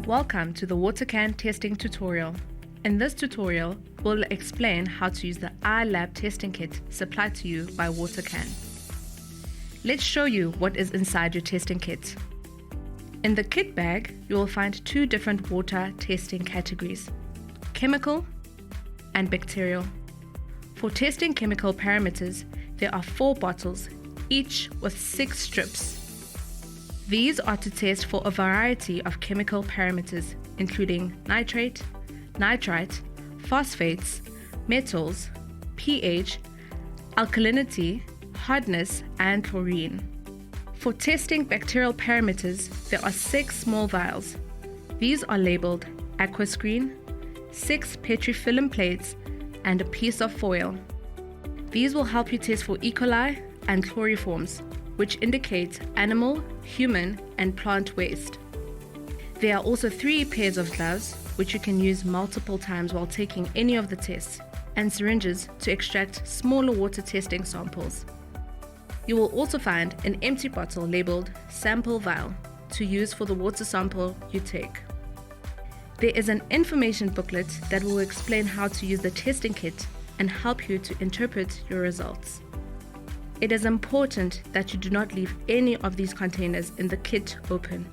Welcome to the WaterCAN testing tutorial. In this tutorial, we'll explain how to use the iLab testing kit supplied to you by WaterCAN. Let's show you what is inside your testing kit. In the kit bag, you will find two different water testing categories, chemical and bacterial. For testing chemical parameters, there are 4 bottles, each with 6 strips. These are to test for a variety of chemical parameters, including nitrate, nitrite, phosphates, metals, pH, alkalinity, hardness, and chlorine. For testing bacterial parameters, there are 6 small vials. These are labeled aquascreen, 6 petrifilm plates, and a piece of foil. These will help you test for E. coli and chloriforms, which indicate animal, human, and plant waste. There are also 3 pairs of gloves, which you can use multiple times while taking any of the tests, and syringes to extract smaller water testing samples. You will also find an empty bottle labeled sample vial to use for the water sample you take. There is an information booklet that will explain how to use the testing kit and help you to interpret your results. It is important that you do not leave any of these containers in the kit open,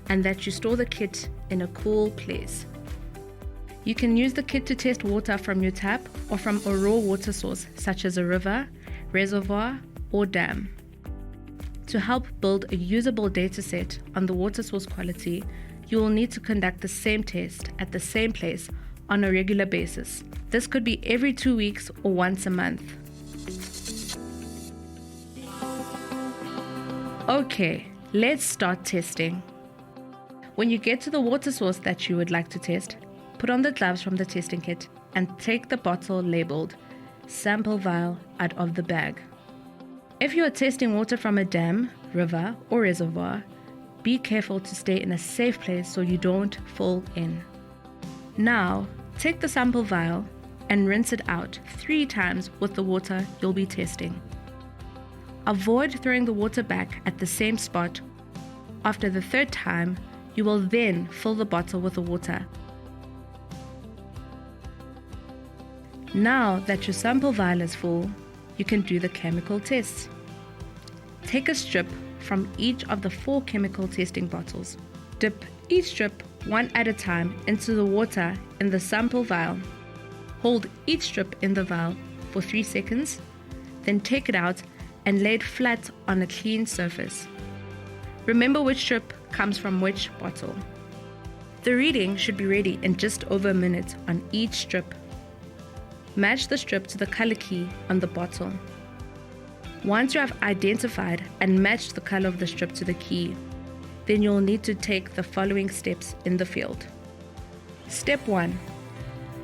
and that you store the kit in a cool place. You can use the kit to test water from your tap or from a raw water source such as a river, reservoir, or dam. To help build a usable dataset on the water source quality, you will need to conduct the same test at the same place on a regular basis. This could be every 2 weeks or once a month. Okay, let's start testing. When you get to the water source that you would like to test, put on the gloves from the testing kit and take the bottle labeled sample vial out of the bag. If you are testing water from a dam, river, or reservoir, be careful to stay in a safe place so you don't fall in. Now, take the sample vial and rinse it out 3 times with the water you'll be testing. Avoid throwing the water back at the same spot. After the 3rd time, you will then fill the bottle with the water. Now that your sample vial is full, you can do the chemical test. Take a strip from each of the 4 chemical testing bottles. Dip each strip one at a time into the water in the sample vial. Hold each strip in the vial for 3 seconds, then take it out and lay it flat on a clean surface. Remember which strip comes from which bottle. The reading should be ready in just over a minute on each strip. Match the strip to the color key on the bottle. Once you have identified and matched the color of the strip to the key, then you'll need to take the following steps in the field. Step 1.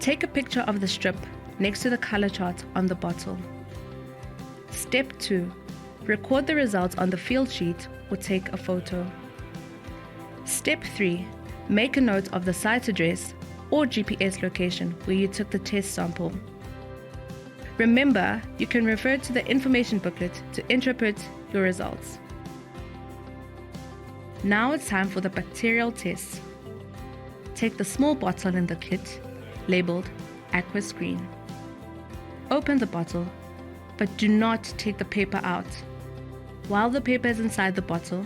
Take a picture of the strip next to the color chart on the bottle. Step 2. Record the results on the field sheet or take a photo. Step 3. Make a note of the site address or GPS location where you took the test sample. Remember, you can refer to the information booklet to interpret your results. Now it's time for the bacterial test. Take the small bottle in the kit labeled aquascreen. Open the bottle, but do not take the paper out. While the paper is inside the bottle,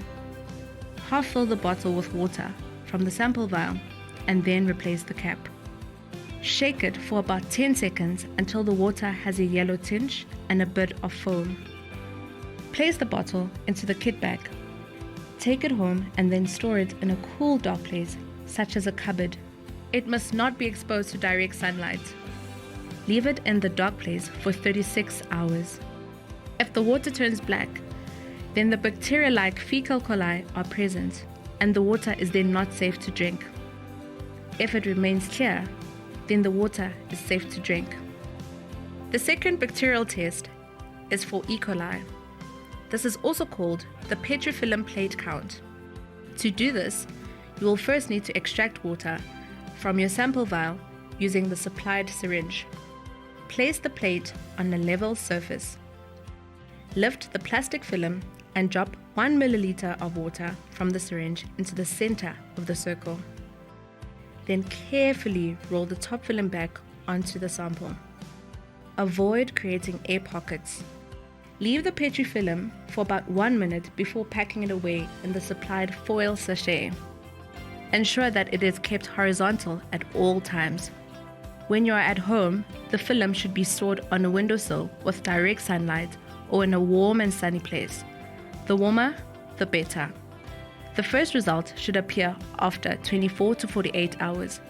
half fill the bottle with water from the sample vial and then replace the cap. Shake it for about 10 seconds until the water has a yellow tinge and a bit of foam. Place the bottle into the kit bag. Take it home and then store it in a cool, dark place, such as a cupboard. It must not be exposed to direct sunlight. Leave it in the dark place for 36 hours. If the water turns black, then the bacteria-like fecal coli are present, and the water is then not safe to drink. If it remains clear, then the water is safe to drink. The second bacterial test is for E. coli. This is also called the petrifilm plate count. To do this, you will first need to extract water from your sample vial using the supplied syringe. Place the plate on a level surface. Lift the plastic film and drop 1 milliliter of water from the syringe into the center of the circle. Then carefully roll the top film back onto the sample. Avoid creating air pockets. Leave the Petri film for about 1 minute before packing it away in the supplied foil sachet. Ensure that it is kept horizontal at all times. When you are at home, the film should be stored on a windowsill with direct sunlight or in a warm and sunny place. The warmer, the better. The first result should appear after 24 to 48 hours,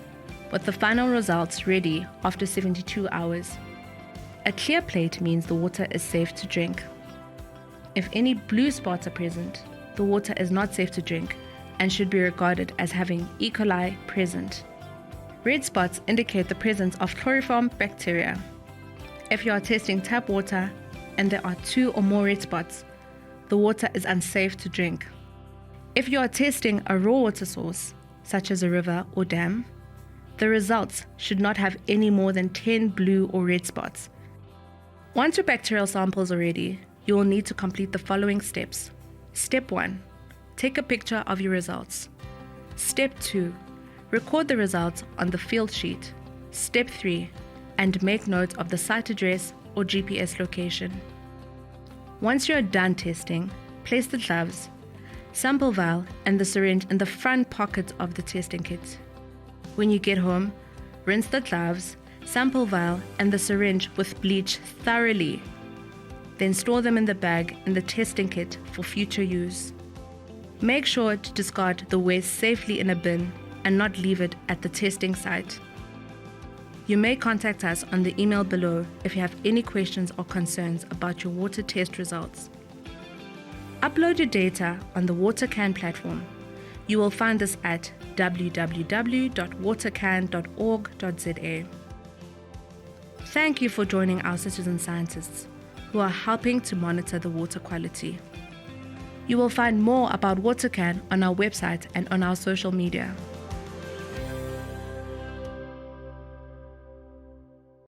with the final results ready after 72 hours. A clear plate means the water is safe to drink. If any blue spots are present, the water is not safe to drink and should be regarded as having E. coli present. Red spots indicate the presence of chloroform bacteria. If you are testing tap water and there are 2 or more red spots, the water is unsafe to drink. If you are testing a raw water source, such as a river or dam, the results should not have any more than 10 blue or red spots. Once your bacterial samples are ready, you will need to complete the following steps. Step 1. Take a picture of your results. Step 2. Record the results on the field sheet. Step 3. And make note of the site address or GPS location. Once you are done testing, place the gloves, sample vial and the syringe in the front pocket of the testing kit. When you get home, rinse the gloves, sample vial and the syringe with bleach thoroughly. Then store them in the bag in the testing kit for future use. Make sure to discard the waste safely in a bin and not leave it at the testing site. You may contact us on the email below if you have any questions or concerns about your water test results. Upload your data on the WaterCAN platform. You will find this at www.watercan.org.za. Thank you for joining our citizen scientists who are helping to monitor the water quality. You will find more about WaterCAN on our website and on our social media.